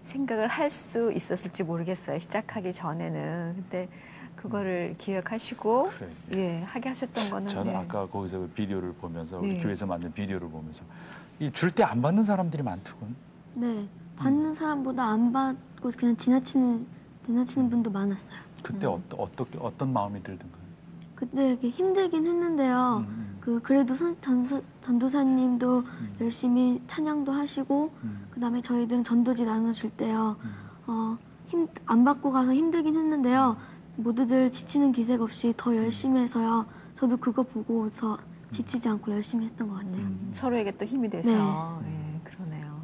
생각을 할 수 있었을지 모르겠어요. 시작하기 전에는. 근데 그거를 기획하시고 그래. 예, 하게 하셨던 거는 저는 네. 아까 거기서 그 비디오를 보면서 우리 네. 교회에서 만든 비디오를 보면서 이 줄 때 안 받는 사람들이 많더군. 네, 받는 사람보다 안 받고 그냥 지나치는 분도 많았어요. 그때 어떤 마음이 들던가요? 그때 이렇게 힘들긴 했는데요. 그래도 전도사님도 열심히 찬양도 하시고 그다음에 저희들은 전도지 나눠줄 때요. 안 받고 가서 힘들긴 했는데요. 모두들 지치는 기색 없이 더 열심히 해서요. 저도 그거 보고서 지치지 않고 열심히 했던 것 같아요. 서로에게 또 힘이 돼서 예, 그러네요.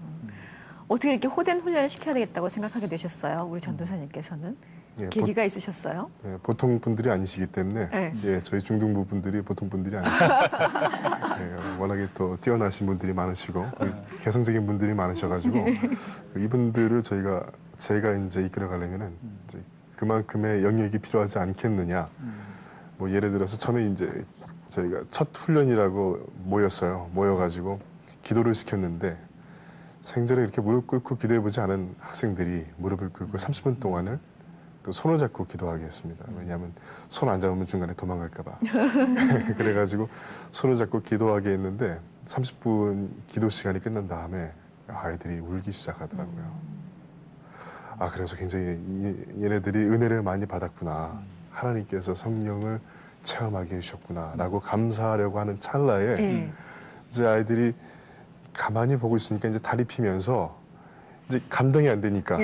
어떻게 이렇게 호된 훈련을 시켜야 되겠다고 생각하게 되셨어요? 우리 전도사님께서는 예, 계기가 있으셨어요? 보통 분들이 아니시기 때문에 네. 예, 저희 중등부 분들이 보통 분들이 아니시고 예, 워낙에 또 뛰어나신 분들이 많으시고 개성적인 분들이 많으셔가지고 이분들을 제가 이제 이끌어가려면은 이제 그만큼의 영역이 필요하지 않겠느냐. 뭐 예를 들어서 처음에 이제 저희가 첫 훈련이라고 모여가지고 기도를 시켰는데 생전에 이렇게 무릎 꿇고 기도해보지 않은 학생들이 무릎을 꿇고 30분 동안을 또 손을 잡고 기도하게 했습니다. 왜냐하면 손 안 잡으면 중간에 도망갈까 봐. 그래가지고 손을 잡고 기도하게 했는데 30분 기도 시간이 끝난 다음에 아이들이 울기 시작하더라고요. 그래서 굉장히 얘네들이 은혜를 많이 받았구나. 하나님께서 성령을 체험하게 해주셨구나 라고 감사하려고 하는 찰나에 이제 아이들이 가만히 보고 있으니까 이제 다리 피면서 이제 감당이 안 되니까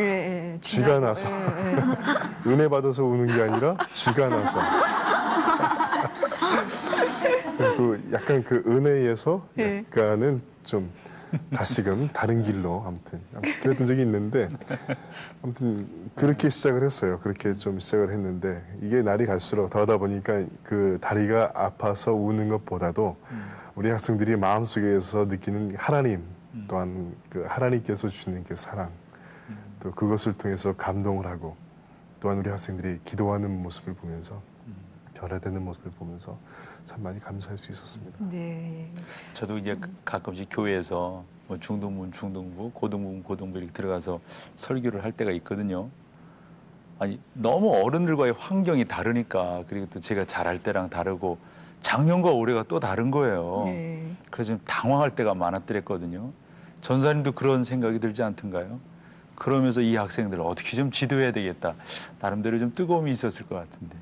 쥐가 나서 은혜 받아서 우는 게 아니라 쥐가 나서 그 약간 그 은혜에서 약간은 좀 다시금 다른 길로 아무튼 그랬던 적이 있는데 아무튼 그렇게 시작을 했어요. 그렇게 좀 시작을 했는데 이게 날이 갈수록 더 하다 보니까 그 다리가 아파서 우는 것보다도 우리 학생들이 마음속에서 느끼는 하나님 또한 그 하나님께서 주시는 그 사랑 또 그것을 통해서 감동을 하고 또한 우리 학생들이 기도하는 모습을 보면서 변화되는 모습을 보면서 참 많이 감사할 수 있었습니다. 네. 저도 이제 가끔씩 교회에서 뭐 중등부, 고등부 이렇게 들어가서 설교를 할 때가 있거든요. 아니 너무 어른들과의 환경이 다르니까 그리고 또 제가 잘할 때랑 다르고 작년과 올해가 또 다른 거예요. 네. 그래서 좀 당황할 때가 많았더랬거든요. 전사님도 그런 생각이 들지 않던가요? 그러면서 이 학생들을 어떻게 좀 지도해야 되겠다. 나름대로 좀 뜨거움이 있었을 것 같은데.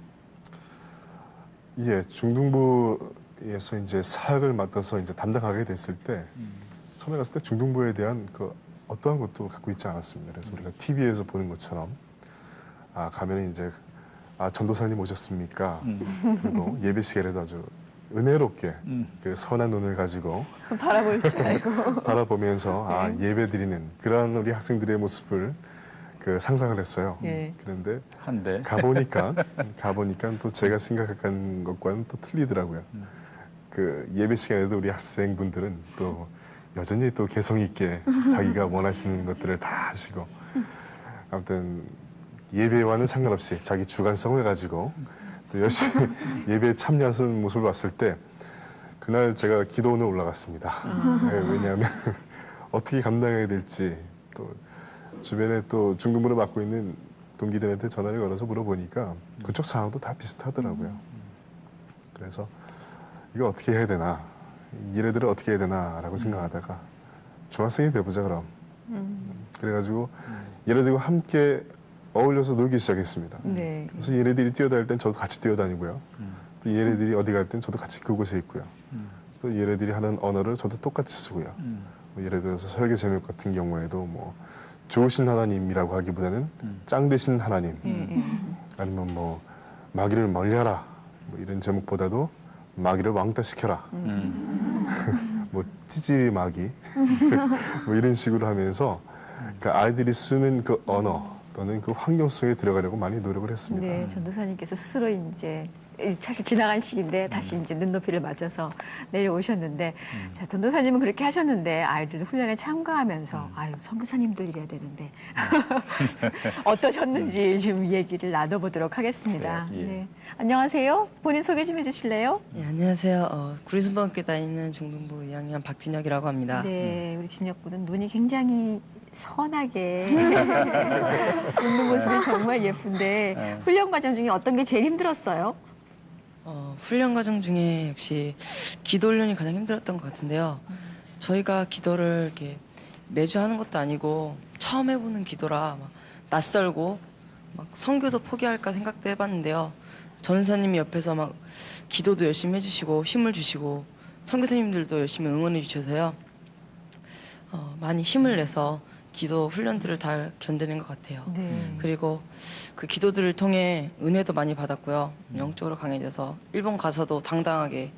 예, 중등부에서 이제 사역을 맡아서 이제 담당하게 됐을 때 처음에 갔을 때 중등부에 대한 그 어떠한 것도 갖고 있지 않았습니다. 그래서 우리가 TV에서 보는 것처럼 가면 이제 전도사님 오셨습니까? 그리고 예배 시간에도 아주 은혜롭게 그 선한 눈을 가지고 바라볼 줄 알고. 바라보면서 예배 드리는 그런 우리 학생들의 모습을 그 상상을 했어요. 예. 그런데 한데 가보니까 또 제가 생각한 것과는 또 틀리더라고요. 그 예배 시간에도 우리 학생분들은 또 여전히 또 개성 있게 자기가 원하시는 것들을 다 하시고 아무튼 예배와는 상관없이 자기 주관성을 가지고 또 열심히 예배에 참여하는 모습을 봤을 때 그날 제가 기도원에 올라갔습니다. 네, 왜냐하면 어떻게 감당해야 될지 또 주변에 또 중등부를 맡고 있는 동기들한테 전화를 걸어서 물어보니까 그쪽 상황도 다 비슷하더라고요. 그래서 이거 어떻게 해야 되나, 얘네들을 어떻게 해야 되나라고 생각하다가 중학생이 돼보자 그럼. 그래가지고 얘네들과 함께 어울려서 놀기 시작했습니다. 네. 그래서 얘네들이 뛰어다닐 땐 저도 같이 뛰어다니고요. 또 얘네들이 어디 갈 땐 저도 같이 그곳에 있고요. 또 얘네들이 하는 언어를 저도 똑같이 쓰고요. 뭐 예를 들어서 설교 제목 같은 경우에도 뭐 좋으신 하나님이라고 하기보다는 짱 되신 하나님 아니면 뭐 마귀를 멀리하라 뭐 이런 제목보다도 마귀를 왕따시켜라 뭐 찌질이 마귀 뭐 이런 식으로 하면서 그 아이들이 쓰는 그 언어 또는 그 환경 속에 들어가려고 많이 노력을 했습니다. 네, 전도사님께서 스스로 이제 사실 지나간 시기인데 다시 이제 눈높이를 맞춰서 내려오셨는데 자, 전도사님은 그렇게 하셨는데 아이들도 훈련에 참가하면서 아유, 선교사님들 이래야 되는데 어떠셨는지 좀 얘기를 나눠보도록 하겠습니다. 네, 예. 네. 안녕하세요. 본인 소개 좀 해주실래요? 네, 안녕하세요. 구리순방학교 다니는 중등부 2학년 박진혁이라고 합니다. 네, 우리 진혁 군은 눈이 굉장히 선하게 웃는 모습이 정말 예쁜데 네. 훈련 과정 중에 어떤 게 제일 힘들었어요? 훈련 과정 중에 역시 기도 훈련이 가장 힘들었던 것 같은데요. 저희가 기도를 이렇게 매주 하는 것도 아니고 처음 해보는 기도라 막 낯설고 막 선교도 포기할까 생각도 해봤는데요. 전사님이 옆에서 막 기도도 열심히 해주시고 힘을 주시고 선교사님들도 열심히 응원해 주셔서요. 많이 힘을 내서 기도 훈련들을 다 견뎌낸 것 같아요. 네. 그리고 그 기도들을 통해 은혜도 많이 받았고요. 영적으로 강해져서 일본 가서도 당당하게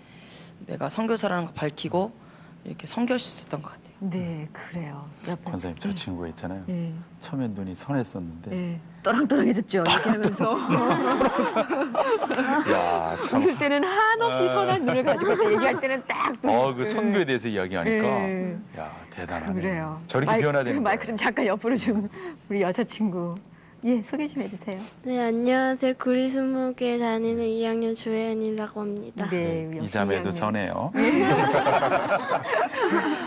내가 선교사라는 걸 밝히고 이렇게 선교할 수 있었던 것 같아요. 네, 그래요. 옆에. 권사님 저 친구가 있잖아요. 네. 처음엔 눈이 선했었는데 네. 또랑또랑해졌죠. 얘기하면서 야, 참. 웃을 때는 한없이 선한 눈을 가지고 있다. 얘기할 때는 딱 눈. 그 선교에 대해서 이야기하니까 네. 야, 대단하네. 그래요. 저렇게 변화되는 마이크 거예요. 좀 잠깐 옆으로 좀 우리 여자친구 소개 좀 해주세요. 네, 안녕하세요. 구리순목에 다니는 2학년 조혜연이라고 합니다. 네, 이 역시 자매도 2학년. 선해요.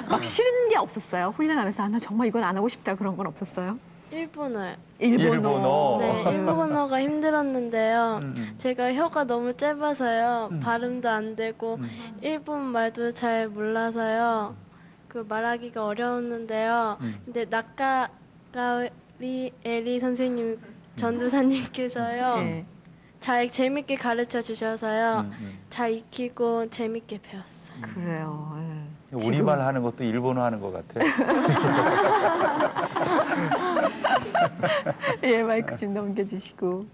막 싫은 게 없었어요. 훈련하면서 나 정말 이건 안 하고 싶다 그런 건 없었어요? 일본어요. 일본어. 네, 일본어가 힘들었는데요. 음. 제가 혀가 너무 짧아서요. 음. 발음도 안 되고 음. 일본 말도 잘 몰라서요. 그 말하기가 어려웠는데요. 음. 근데 나카가리 에리 선생님 전도사님께서요. 네. 잘 재밌게 가르쳐 주셔서요. 음. 잘 익히고 재밌게 배웠어요. 그래요. 예. 우리말 하는 것도 일본어 하는 것 같아. 예, 마이크 좀 넘겨주시고.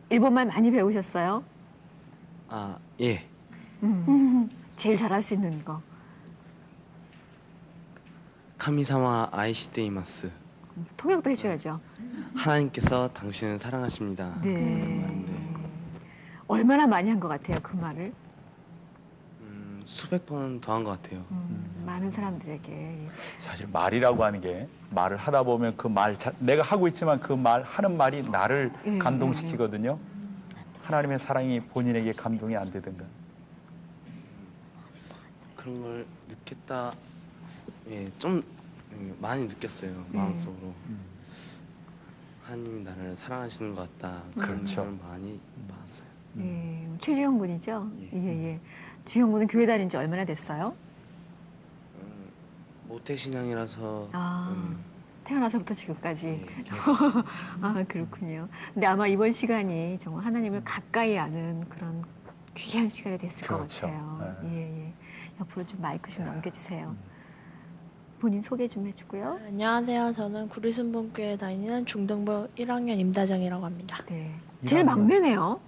일본말 많이 배우셨어요? 아, 예. 제일 잘할 수 있는 거. 카미사마 아이시테이마스. 통역도 해줘야죠. 하나님께서 당신을 사랑하십니다. 네. 그런 말인데 얼마나 많이 한 것 같아요, 그 말을? 수백 번 더 한 것 같아요. 많은 사람들에게. 사실 말이라고 하는 게 말을 하다 보면 그 말 내가 하고 있지만 그 말 하는 말이 나를 예, 감동시키거든요. 하나님의 사랑이 본인에게 감동이 안 되든가. 그런 걸 느꼈다. 예, 좀 많이 느꼈어요. 마음속으로. 하나님이 나를 사랑하시는 것 같다. 그런 그렇죠. 걸 많이 받았어요. 예, 최주영 군이죠? 예. 주영 군은 교회 다닌 지 얼마나 됐어요? 모태신앙이라서 태어나서부터 지금까지. 예, 아, 그렇군요. 근데 아마 이번 시간이 정말 하나님을 가까이 아는 그런 귀한 시간이 됐을 그렇죠. 것 같아요. 네. 예. 옆으로 좀 마이크 좀 넘겨주세요. 본인 소개 좀 해주고요. 안녕하세요. 저는 구리순복교에 다니는 중등부 1학년 임다정이라고 합니다. 네. 제일 막내네요.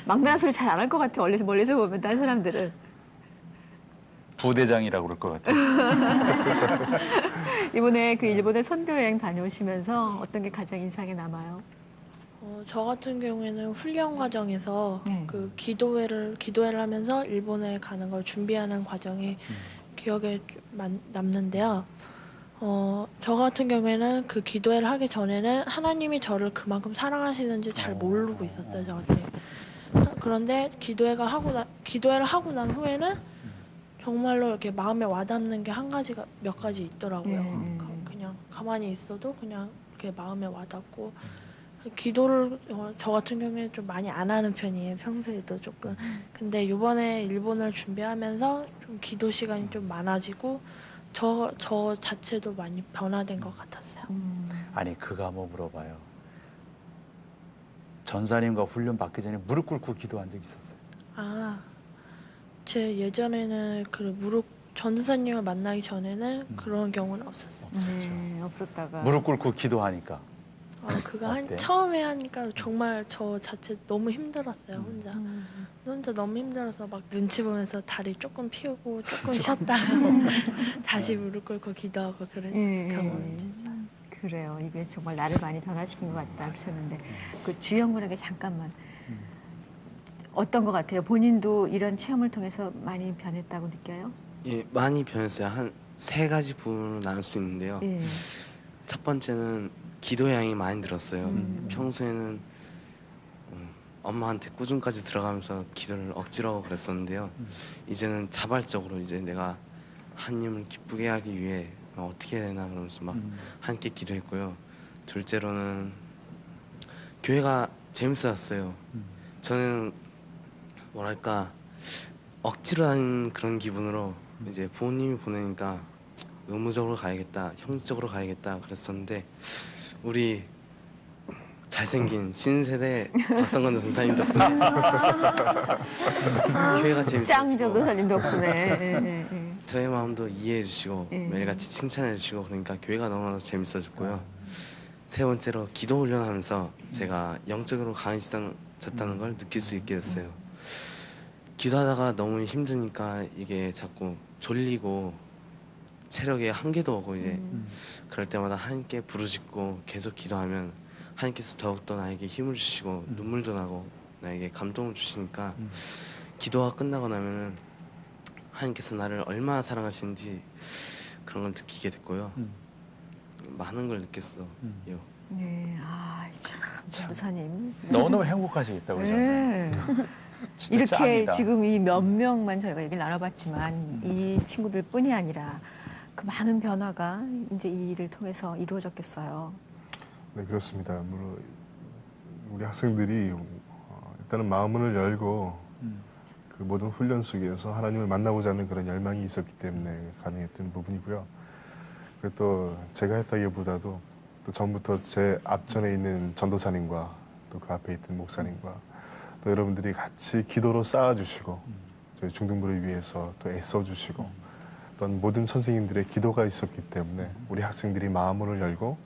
막내라 소리 잘 안 할 것 같아. 멀리서 보면 다른 사람들은. 부대장이라고 그럴 것 같아요. 이번에 그 일본에 선교 여행 다녀오시면서 어떤 게 가장 인상에 남아요? 저 같은 경우에는 훈련 과정에서 네. 그 기도회를 하면서 일본에 가는 걸 준비하는 과정이 기억에 남는데요. 저 같은 경우에는 그 기도회를 하기 전에는 하나님이 저를 그만큼 사랑하시는지 잘 모르고 있었어요, 저한테. 그런데 기도회를 하고 난 후에는 정말로 이렇게 마음에 와닿는 게 몇 가지 있더라고요. 그냥 가만히 있어도 그냥 이렇게 마음에 와닿고 기도를 저 같은 경우에 좀 많이 안 하는 편이에요. 평소에도 조금. 근데 이번에 일본을 준비하면서 좀 기도 시간이 좀 많아지고 저 자체도 많이 변화된 것 같았어요. 아니 그거 한번 물어봐요. 전사님과 훈련 받기 전에 무릎 꿇고 기도한 적 있었어요? 제 예전에는 전사님을 만나기 전에는 그런 경우는 없었어요. 네, 없었다가. 무릎 꿇고 기도하니까. 그거 어때? 처음에 하니까 정말 저 자체 너무 힘들었어요, 혼자. 혼자 너무 힘들어서 막 눈치 보면서 다리 조금 피우고 조금 쉬었다가 다시 무릎 꿇고 기도하고 그런 경험이 있어요. 그래요. 이게 정말 나를 많이 변화시킨 것 같다 그러셨는데 그 주영 군에게 잠깐만 어떤 것 같아요? 본인도 이런 체험을 통해서 많이 변했다고 느껴요? 예, 많이 변했어요. 한 세 가지 부분으로 나눌 수 있는데요. 예. 첫 번째는 기도 양이 많이 늘었어요. 평소에는 엄마한테 꾸중까지 들어가면서 기도를 억지로 하고 그랬었는데요. 이제는 자발적으로 이제 내가 하나님을 기쁘게 하기 위해 어떻게 해야 되나 그러면서 막 함께 기도했고요. 둘째로는 교회가 재밌었어요. 저는 뭐랄까 억지로 한 그런 기분으로 이제 부모님이 보내니까 의무적으로 가야겠다, 형식적으로 가야겠다 그랬었는데 우리 잘생긴 신세대 박성건 전사님 덕분에 교회가 짱 재밌었고 전도사님 덕분에. 예, 예. 저의 마음도 이해해 주시고 예. 매일같이 칭찬해 주시고 그러니까 교회가 너무나도 재밌어졌고요. 세 번째로 기도 훈련하면서 제가 영적으로 강해졌다는 걸 느낄 수 있게 됐어요. 기도하다가 너무 힘드니까 이게 자꾸 졸리고 체력에 한계도 오고 이제 그럴 때마다 하나님께 부르짖고 계속 기도하면 하나님께서 더욱더 나에게 힘을 주시고 눈물도 나고 나에게 감동을 주시니까 기도가 끝나고 나면은 하나님께서 나를 얼마나 사랑하시는지 그런 걸 느끼게 됐고요. 많은 걸 느꼈어요. 네, 참 전도사님. 너무너무 행복하시겠다 그죠? 네. 진짜 이렇게 짱이다. 지금 이 몇 명만 저희가 얘기를 나눠봤지만 이 친구들뿐이 아니라 그 많은 변화가 이제 이 일을 통해서 이루어졌겠어요. 네, 그렇습니다. 물론 우리 학생들이 일단은 마음문을 열고 그 모든 훈련 속에서 하나님을 만나고자 하는 그런 열망이 있었기 때문에 가능했던 부분이고요. 그리고 또 제가 했다기보다도 또 전부터 제 앞전에 있는 전도사님과 또 그 앞에 있던 목사님과 또 여러분들이 같이 기도로 쌓아주시고 저희 중등부를 위해서 또 애써주시고 또한 모든 선생님들의 기도가 있었기 때문에 우리 학생들이 마음문을 열고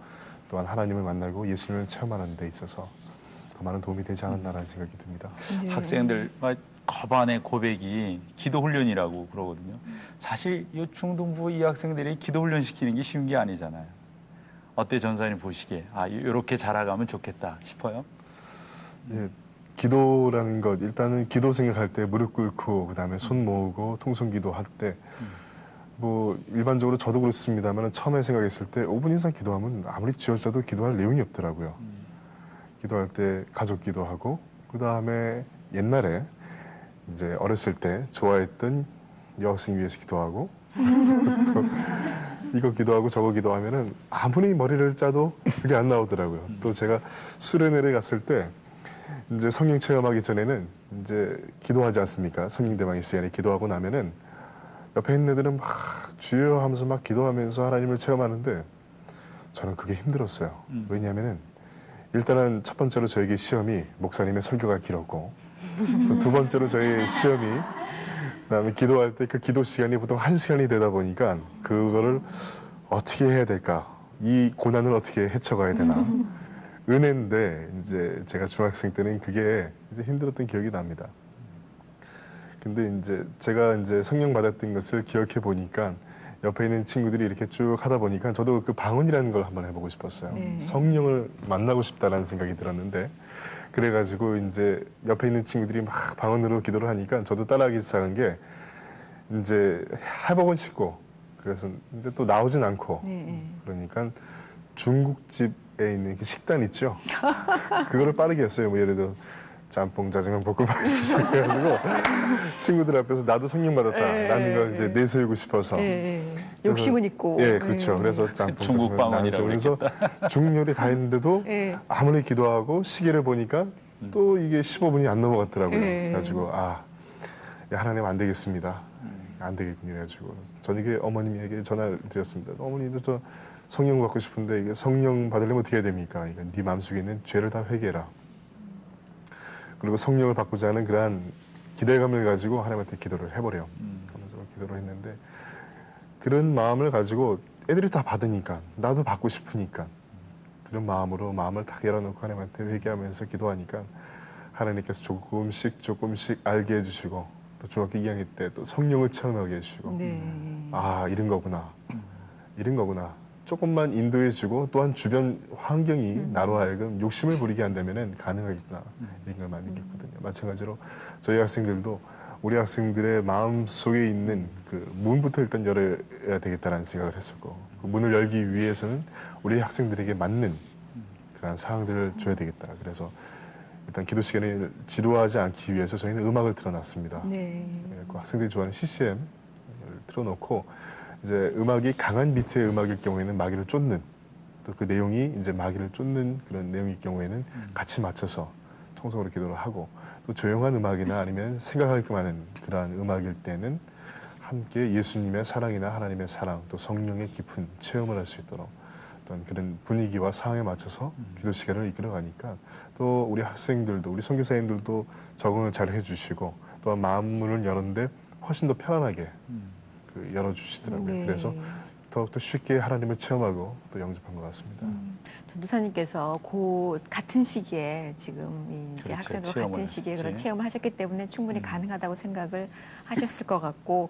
또한 하나님을 만나고 예수님을 체험하는 데 있어서 더 많은 도움이 되지 않았나라는 생각이 듭니다. 네. 학생들 거반의 고백이 기도 훈련이라고 그러거든요. 사실 이 중등부 이 학생들이 기도 훈련 시키는 게 쉬운 게 아니잖아요. 어때 전사님 보시기에 이렇게 자라가면 좋겠다 싶어요? 예, 기도라는 것 일단은 기도 생각할 때 무릎 꿇고 그다음에 손 모으고 통성기도 할 때 뭐 일반적으로 저도 그렇습니다만 처음에 생각했을 때 5분 이상 기도하면 아무리 쥐어짜도 기도할 내용이 없더라고요. 기도할 때 가족 기도하고 그다음에 옛날에 이제 어렸을 때 좋아했던 여학생 위해서 기도하고 또 이거 기도하고 저거 기도하면은 아무리 머리를 짜도 그게 안 나오더라고요. 또 제가 수련회를 갔을 때 이제 성령 체험하기 전에는 이제 기도하지 않습니까? 성령 대망의 시간에 기도하고 나면은 옆에 있는 애들은 막 주여 하면서 막 기도하면서 하나님을 체험하는데 저는 그게 힘들었어요. 왜냐하면은 일단은 첫 번째로 저에게 시험이 목사님의 설교가 길었고 또 두 번째로 저희 시험이 그다음에 기도할 때 그 기도 시간이 보통 1시간이 되다 보니까 그거를 어떻게 해야 될까? 이 고난을 어떻게 헤쳐가야 되나? 은혜인데 이제 제가 중학생 때는 그게 이제 힘들었던 기억이 납니다. 근데 이제 제가 이제 성령 받았던 것을 기억해 보니까 옆에 있는 친구들이 이렇게 쭉 하다 보니까 저도 그 방언이라는 걸 한번 해보고 싶었어요. 네. 성령을 만나고 싶다라는 생각이 들었는데 그래가지고 이제 옆에 있는 친구들이 막 방언으로 기도를 하니까 저도 따라하기 시작한 게 이제 해보고 싶고 그래서 근데 또 나오진 않고 네. 그러니까 중국집에 있는 그 식단 있죠. 그거를 빠르게 했어요. 뭐 예를 들어 짬뽕, 짜장면, 볶음밥 이렇게 시작해가지고 친구들 앞에서 나도 성령 받았다라는 걸 이제 내세우고 싶어서 욕심은 있고. 예, 그렇죠. 그래서 짬뽕, 중국 방언이라고 그래서 중요리 다 했는데도 아무리 기도하고 시계를 보니까 또 이게 15분이 안 넘어갔더라고요. 그래가지고 하나님 안 되겠습니다. 안 되겠군요. 그래가지고 저녁에 어머님에게 전화를 드렸습니다. 어머니도 저 성령 받고 싶은데 이게 성령 받으려면 어떻게 해야 됩니까? 이건 네 마음속에 있는 죄를 다 회개해라. 그리고 성령을 받고자 하는 그러한 기대감을 가지고 하나님한테 기도를 해보래요. 하면서 기도를 했는데 그런 마음을 가지고 애들이 다 받으니까 나도 받고 싶으니까 그런 마음으로 마음을 딱 열어놓고 하나님한테 회개하면서 기도하니까 하나님께서 조금씩 알게 해주시고 또 중학교 2학년 때 또 성령을 체험하게 해주시고 이런 거구나 이런 거구나 조금만 인도해주고 또한 주변 환경이 나로 하여금 욕심을 부리게 한다면 가능하겠구나 이런 걸 많이 느꼈거든요. 마찬가지로 저희 학생들도 우리 학생들의 마음 속에 있는 그 문부터 일단 열어야 되겠다는 생각을 했었고 그 문을 열기 위해서는 우리 학생들에게 맞는 그런 사항들을 줘야 되겠다. 그래서 일단 기도 시간을 지루하지 않기 위해서 저희는 음악을 틀어놨습니다. 그 학생들이 좋아하는 CCM을 틀어놓고 이제 음악이 강한 비트의 음악일 경우에는 마귀를 쫓는 또 그 내용이 이제 마귀를 쫓는 그런 내용일 경우에는 같이 맞춰서 통성으로 기도를 하고 또 조용한 음악이나 아니면 생각하게끔 하는 그러한 음악일 때는 함께 예수님의 사랑이나 하나님의 사랑 또 성령의 깊은 체험을 할 수 있도록 어떤 그런 분위기와 상황에 맞춰서 기도 시간을 이끌어가니까 또 우리 학생들도 우리 선교사님들도 적응을 잘 해주시고 또한 마음문을 여는데 훨씬 더 편안하게 그 열어주시더라고요. 네. 그래서 더욱더 쉽게 하나님을 체험하고 또 영접한 것 같습니다. 전도사님께서 같은 시기에 지금 이제 그렇죠. 학생들 체험을 같은 시기에 그런 하셨지. 체험을 하셨기 때문에 충분히 가능하다고 생각을 하셨을 것 같고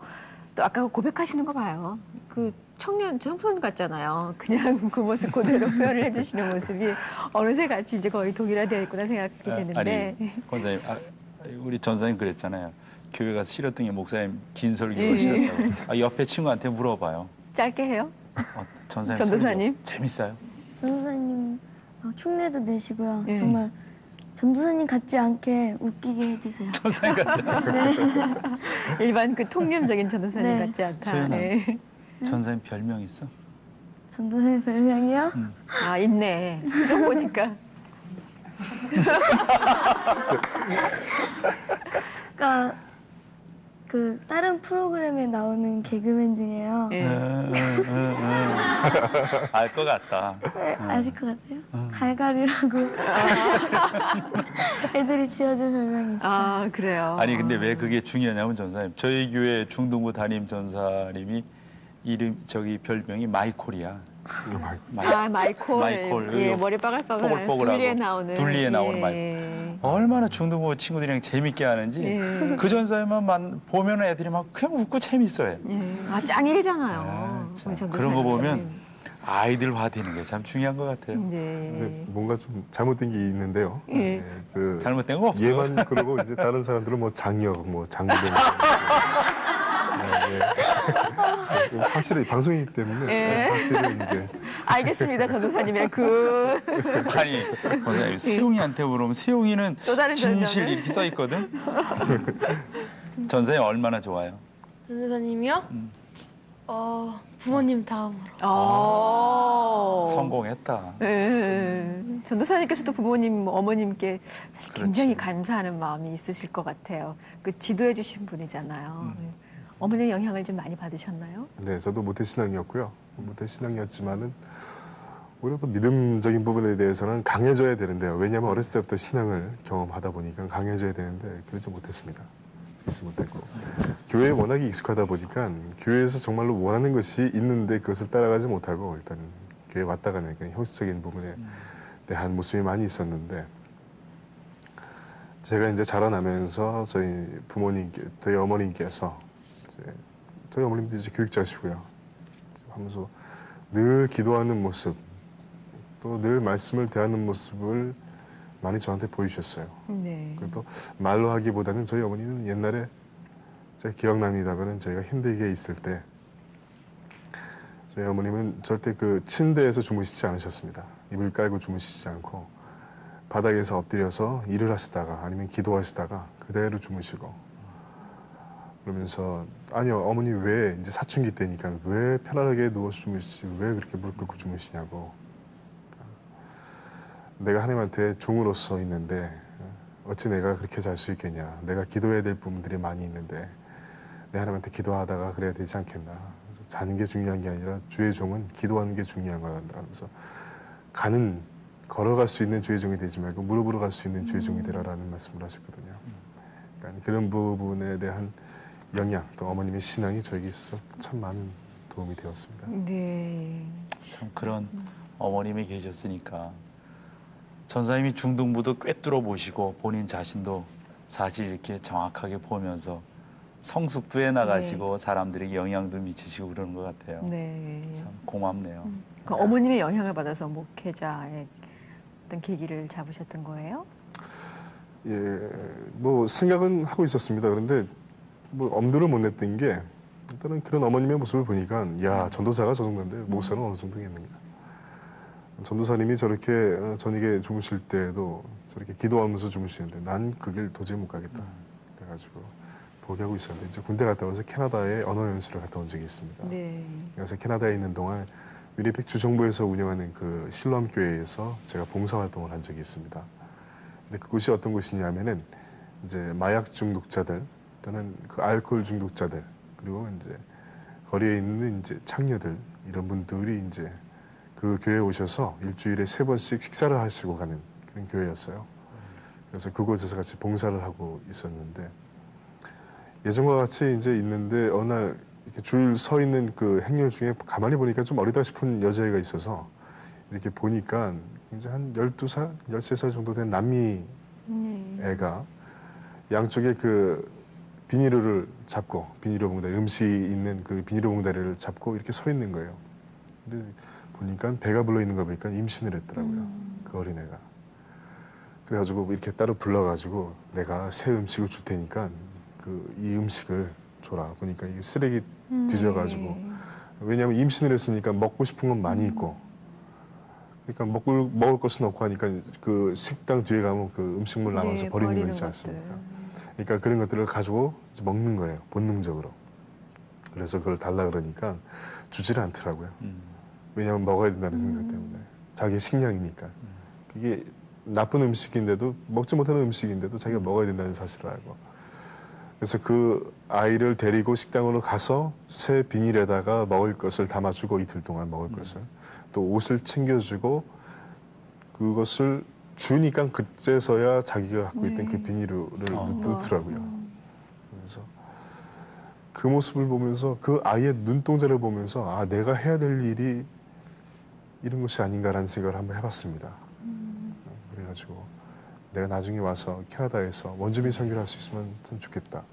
또 아까 고백하시는 거 봐요. 그 청소년 같잖아요. 그냥 그 모습 그대로 표현을 해주시는 모습이 어느새 같이 이제 거의 동일화되어 있구나 생각이 되는데. 아니, 권사님, 우리 전사님 그랬잖아요. 교회 가서 싫었던 게 목사님 긴 설교가 예. 싫었다고. 옆에 친구한테 물어봐요. 짧게 해요? 전사님 전도사님? 설교 재밌어요? 전도사님 흉내도 내시고요. 예. 정말 전도사님 같지 않게 웃기게 해주세요. 전사님 같죠? 일반 그 통념적인 전도사님 네. 같지 않다. 소연아. 네. 전사님 별명 있어? 전도사님 별명이요? 아 있네. 좀 보니까. 그러니까 그 다른 프로그램에 나오는 개그맨 중에요. 예. 알 것 같다. 아실 것 같아요? 갈갈이라고 애들이 지어준 별명이 있어요. 아 그래요. 아니 근데 왜 그게 중요하냐면 전사님, 저희 교회 중등부 담임 전사님이 별명이 마이콜이야. 마이콜. 마이콜. 예, 이거 머리 빠글빠글한 뽀글뽀글하고 둘리에 나오는 마이콜. 얼마나 중등부 친구들이랑 재밌게 하는지 예. 그 전사님만 보면 애들이 막 그냥 웃고 재밌어요. 예. 아 짱이잖아요. 아, 참. 우리 전도사님. 그런 거 보면 아이들화되는 게 참 중요한 것 같아요. 네. 근데 뭔가 좀 잘못된 게 있는데요. 예. 그 잘못된 거 없어요. 얘만 그러고 이제 다른 사람들은 뭐 장혁, 뭐 장군. 사실은 방송이기 때문에 예. 사실은 이제 알겠습니다, 전도사님의 그 아니, 권사님 세용이한테 물으면 세용이는 또 다른 진실 전자는? 이렇게 써 있거든. 전사님 얼마나 좋아요? 전도사님이요? 부모님 다음으로. 성공했다. 예. 전도사님께서도 부모님, 어머님께 사실 굉장히 그렇지. 감사하는 마음이 있으실 것 같아요. 그 지도해 주신 분이잖아요. 어머니의 영향을 좀 많이 받으셨나요? 네, 저도 모태신앙이었고요. 모태신앙이었지만은 오히려 또 믿음적인 부분에 대해서는 강해져야 되는데요. 왜냐하면 어렸을 때부터 신앙을 경험하다 보니까 강해져야 되는데 그러지 못했습니다. 그러지 못했고 교회에 워낙에 익숙하다 보니까 교회에서 정말로 원하는 것이 있는데 그것을 따라가지 못하고 일단 교회 왔다 가는 그런 형식적인 부분에 대한 모습이 많이 있었는데 제가 이제 자라나면서 저희 부모님께, 저희 어머님께서 저희 어머님도 이제 교육자시고요. 하면서 늘 기도하는 모습, 또 늘 말씀을 대하는 모습을 많이 저한테 보여주셨어요. 네. 그래도 말로 하기보다는 저희 어머니는 옛날에 제가 기억납니다면은 저희가 힘들게 있을 때 저희 어머님은 절대 그 침대에서 주무시지 않으셨습니다. 이불 깔고 주무시지 않고 바닥에서 엎드려서 일을 하시다가 아니면 기도하시다가 그대로 주무시고 그러면서 아니요 어머니 왜 이제 사춘기 때니까 왜 편안하게 누워서 주무시지 왜 그렇게 무릎 꿇고 주무시냐고 내가 하나님한테 종으로서 있는데 어찌 내가 그렇게 잘 수 있겠냐 내가 기도해야 될 부분들이 많이 있는데 내 하나님한테 기도하다가 그래야 되지 않겠나 그래서 자는 게 중요한 게 아니라 주의 종은 기도하는 게 중요한 거다 그래서 걸어갈 수 있는 주의 종이 되지 말고 무릎으로 갈 수 있는 주의 종이 되라라는 말씀을 하셨거든요. 그러니까 그런 부분에 대한 영향 또 어머님의 신앙이 저에게 있어서 참 많은 도움이 되었습니다. 네. 참 그런 어머님이 계셨으니까 전사님이 중등부도 꿰뚫어 보시고 본인 자신도 사실 이렇게 정확하게 보면서 성숙도 해 나가시고 사람들에게 영향도 미치시고 그러는 것 같아요. 네. 참 고맙네요. 그 어머님의 영향을 받아서 목회자의 어떤 계기를 잡으셨던 거예요? 예, 뭐 생각은 하고 있었습니다. 그런데 뭐 엄두를 못 냈던 게 일단은 그런 어머님의 모습을 보니까 야 전도사가 저 정도인데 목사는 어느 정도겠는가. 전도사님이 저렇게 저녁에 주무실 때도 저렇게 기도하면서 주무시는데 난 그 길 도저히 못 가겠다. 그래가지고 포기하고 있었는데 이제 군대 갔다 와서 캐나다에 언어 연수를 갔다 온 적이 있습니다. 네. 그래서 캐나다에 있는 동안 위니펙 주정부에서 운영하는 그 실로암 교회에서 제가 봉사 활동을 한 적이 있습니다. 근데 그곳이 어떤 곳이냐면은 이제 마약 중독자들 또는 그 알코올 중독자들 그리고 이제 거리에 있는 이제 창녀들 이런 분들이 이제 그 교회에 오셔서 일주일에 3번씩 식사를 하시고 가는 그런 교회였어요. 그래서 그곳에서 같이 봉사를 하고 있었는데 예전과 같이 이제 있는데 어느 날 이렇게 줄 서 있는 그 행렬 중에 가만히 보니까 좀 어리다 싶은 여자애가 있어서 이렇게 보니까 이제 한 12살, 13살 정도 된 남미 애가 양쪽에 그 비닐을 잡고 비닐로 봉다리 음식이 있는 그 비닐로 봉다리를 잡고 이렇게 서 있는 거예요. 근데 보니까 배가 불러 있는 거 보니까 임신을 했더라고요. 그 어린애가. 그래가지고 이렇게 따로 불러가지고 내가 새 음식을 줄 테니까 그 이 음식을 줘라. 보니까 이게 쓰레기 뒤져가지고 왜냐하면 임신을 했으니까 먹고 싶은 건 많이 있고 그러니까 먹을 것은 없고 하니까 그 식당 뒤에 가면 그 음식물 남아서 네, 버리는 거 버리는 있지 것들. 않습니까? 그러니까 그런 것들을 가지고 이제 먹는 거예요. 본능적으로. 그래서 그걸 달라 그러니까 주지를 않더라고요. 왜냐하면 먹어야 된다는 생각 때문에. 자기의 식량이니까. 그게 나쁜 음식인데도 먹지 못하는 음식인데도 자기가 먹어야 된다는 사실을 알고. 그래서 그 아이를 데리고 식당으로 가서 새 비닐에다가 먹을 것을 담아주고 이틀 동안 먹을 것을 또 옷을 챙겨주고 그것을 주니까 그때서야 자기가 갖고 있던 그 비닐을 넣더라고요. 그래서 그 모습을 보면서 그 아이의 눈동자를 보면서 아 내가 해야 될 일이 이런 것이 아닌가라는 생각을 한번 해봤습니다. 그래가지고 내가 나중에 와서 캐나다에서 원주민 선교를 할 수 있으면 참 좋겠다.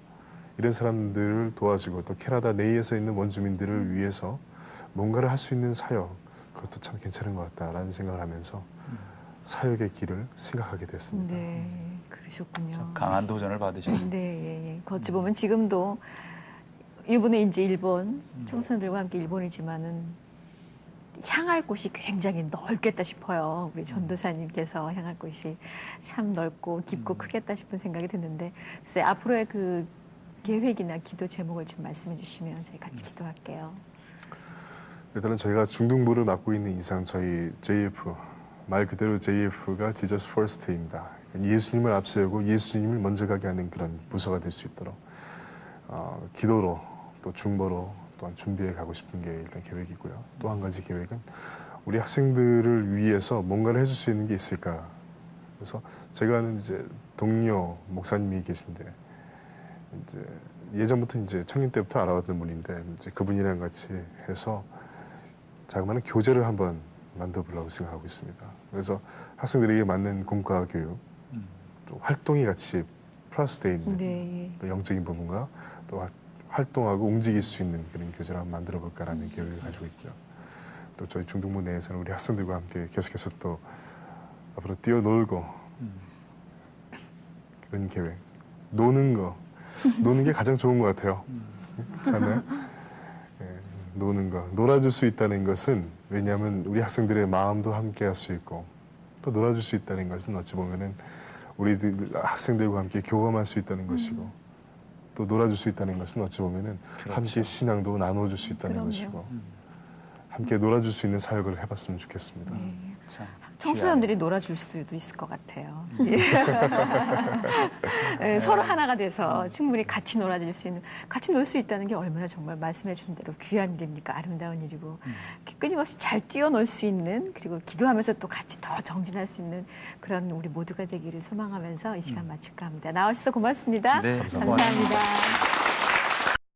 이런 사람들을 도와주고 또 캐나다 내에서 있는 원주민들을 위해서 뭔가를 할 수 있는 사역 그것도 참 괜찮은 것 같다라는 생각을 하면서 사역의 길을 생각하게 됐습니다. 네, 그러셨군요. 강한 도전을 받으셨네요. 네, 예, 예. 어찌 보면 지금도 이번에 이제 일본 청소년들과 함께 일본이지만은 향할 곳이 굉장히 넓겠다 싶어요. 우리 전도사님께서 향할 곳이 참 넓고 깊고 크겠다 싶은 생각이 드는데 글쎄 앞으로의 그 계획이나 기도 제목을 좀 말씀해 주시면 저희 같이 기도할게요. 일단은 저희가 중등부를 맡고 있는 이상 저희 JF 말 그대로 JF가 Jesus First입니다. 예수님을 앞세우고 예수님을 먼저 가게 하는 그런 부서가 될 수 있도록 기도로 또 중보로 또한 준비해 가고 싶은 게 일단 계획이고요. 또 한 가지 계획은 우리 학생들을 위해서 뭔가를 해줄 수 있는 게 있을까. 그래서 제가 아는 이제 동료 목사님이 계신데 이제 예전부터 이제 청년 때부터 알아왔던 분인데 이제 그분이랑 같이 해서 자그마한 교재를 한번 만들어 보려고 생각하고 있습니다. 그래서 학생들에게 맞는 공과 교육, 또 활동이 같이 플러스되어 있는 네. 또 영적인 부분과 또 활동하고 움직일 수 있는 그런 교재를 한번 만들어 볼까라는 계획을 가지고 있고요. 또 저희 중등부 내에서는 우리 학생들과 함께 계속해서 또 앞으로 뛰어놀고 그런 계획, 노는 게 가장 좋은 것 같아요. 그렇잖아요. 노는 거, 놀아줄 수 있다는 것은 왜냐하면 우리 학생들의 마음도 함께 할 수 있고 또 놀아줄 수 있다는 것은 어찌 보면은 우리들 학생들과 함께 교감할 수 있다는 것이고 또 놀아줄 수 있다는 것은 어찌 보면은 그렇죠. 함께 신앙도 나눠줄 수 있다는 그럼요. 것이고 함께 놀아줄 수 있는 사역을 해봤으면 좋겠습니다. 네. 참 청소년들이 놀아줄 수도 있을 것 같아요. 네, 서로 하나가 돼서 충분히 같이 놀아줄 수 있는, 같이 놀 수 있다는 게 얼마나 정말 말씀해 준 대로 귀한 일입니까? 아름다운 일이고 끊임없이 잘 뛰어놀 수 있는 그리고 기도하면서 또 같이 더 정진할 수 있는 그런 우리 모두가 되기를 소망하면서 이 시간 마칠까 합니다. 나와주셔서 고맙습니다. 네, 감사합니다.